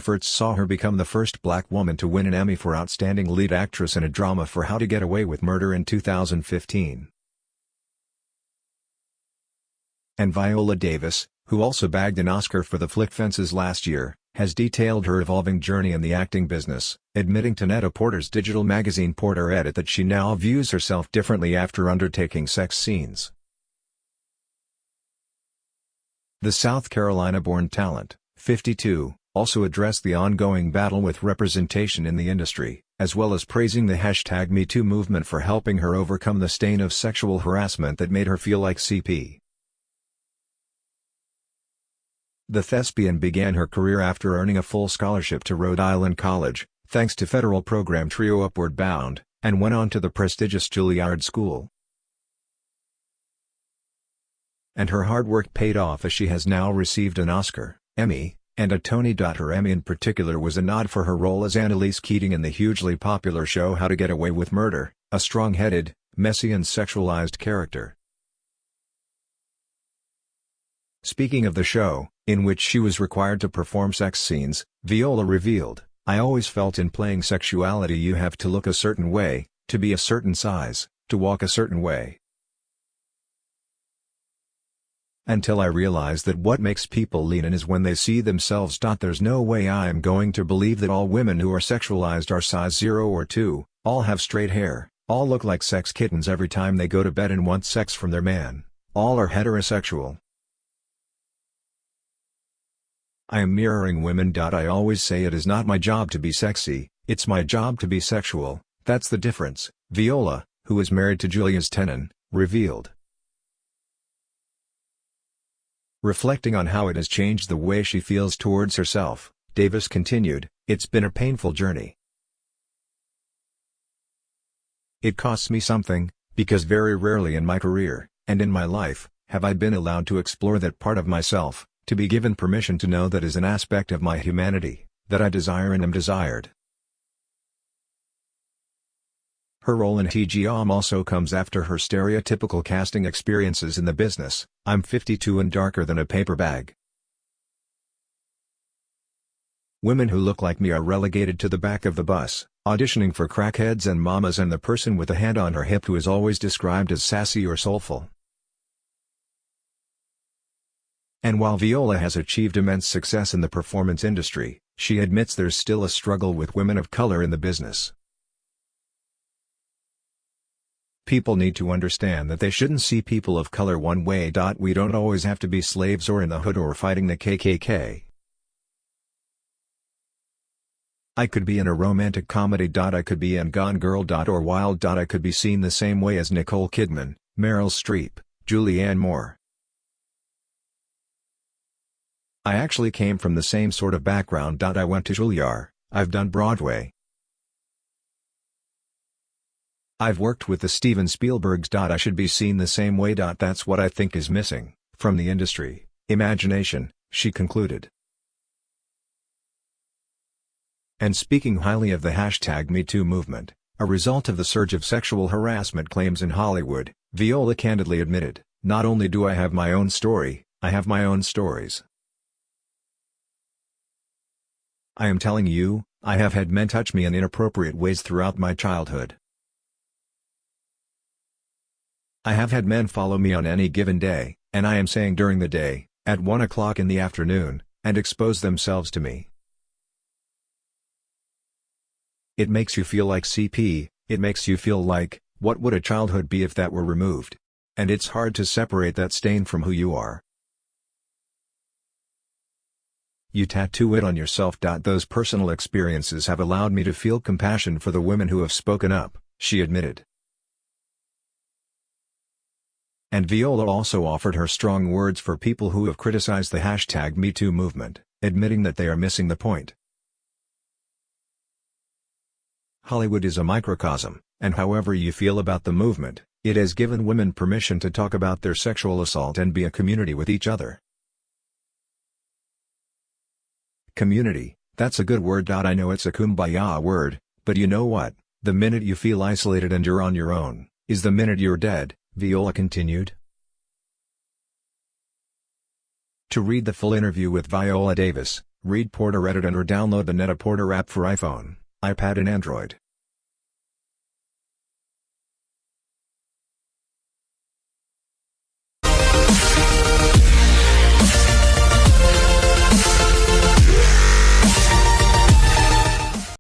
efforts saw her become the first black woman to win an Emmy for Outstanding Lead Actress in a Drama for How to Get Away with Murder in 2015. And Viola Davis, who also bagged an Oscar for the flick Fences last year, has detailed her evolving journey in the acting business, admitting to Net-a-Porter's digital magazine Porter Edit that she now views herself differently after undertaking sex scenes. The South Carolina-born talent, 52, also addressed the ongoing battle with representation in the industry, as well as praising the #MeToo movement for helping her overcome the stain of sexual harassment that made her feel like CP. The thespian began her career after earning a full scholarship to Rhode Island College, thanks to federal program trio Upward Bound, and went on to the prestigious Juilliard School. And her hard work paid off as she has now received an Oscar, Emmy, and a Tony. Her Emmy in particular was a nod for her role as Annalise Keating in the hugely popular show How to Get Away with Murder, a strong-headed, messy and sexualized character. Speaking of the show, in which she was required to perform sex scenes, Viola revealed, "I always felt in playing sexuality you have to look a certain way, to be a certain size, to walk a certain way. Until I realized that what makes people lean in is when they see themselves. There's no way I am going to believe that all women who are sexualized are size 0 or 2, all have straight hair, all look like sex kittens every time they go to bed and want sex from their man, all are heterosexual. I am mirroring women. I always say it is not my job to be sexy, it's my job to be sexual, that's the difference," Viola, who is married to Julius Tenen, revealed. Reflecting on how it has changed the way she feels towards herself, Davis continued, "It's been a painful journey. It costs me something, because very rarely in my career, and in my life, have I been allowed to explore that part of myself, to be given permission to know that is an aspect of my humanity, that I desire and am desired." Her role in TGOM also comes after her stereotypical casting experiences in the business. "I'm 52 and darker than a paper bag. Women who look like me are relegated to the back of the bus, auditioning for crackheads and mamas and the person with a hand on her hip who is always described as sassy or soulful." And while Viola has achieved immense success in the performance industry, she admits there's still a struggle with women of color in the business. "People need to understand that they shouldn't see people of color one way. We don't always have to be slaves or in the hood or fighting the KKK. I could be in a romantic comedy. I could be in Gone Girl. Or Wild. I could be seen the same way as Nicole Kidman, Meryl Streep, Julianne Moore. I actually came from the same sort of background. I went to Juilliard, I've done Broadway. I've worked with the Steven Spielbergs. I should be seen the same way. That's what I think is missing, from the industry, imagination," she concluded. And speaking highly of the #MeToo movement, a result of the surge of sexual harassment claims in Hollywood, Viola candidly admitted, "Not only do I have my own story, I have my own stories. I am telling you, I have had men touch me in inappropriate ways throughout my childhood. I have had men follow me on any given day, and I am saying during the day, at 1 o'clock in the afternoon, and expose themselves to me. It makes you feel like CP, it makes you feel like, what would a childhood be if that were removed? And it's hard to separate that stain from who you are. You tattoo it on yourself. Those personal experiences have allowed me to feel compassion for the women who have spoken up," she admitted. And Viola also offered her strong words for people who have criticized the #MeToo movement, admitting that they are missing the point. "Hollywood is a microcosm, and however you feel about the movement, it has given women permission to talk about their sexual assault and be a community with each other." Community, that's a good word. I know it's a kumbaya word, but you know what, the minute you feel isolated and you're on your own, is the minute you're dead, Viola continued. To read the full interview with Viola Davis, Read Porter, Reddit, and or download the Net-a-Porter app for iPhone, iPad and Android.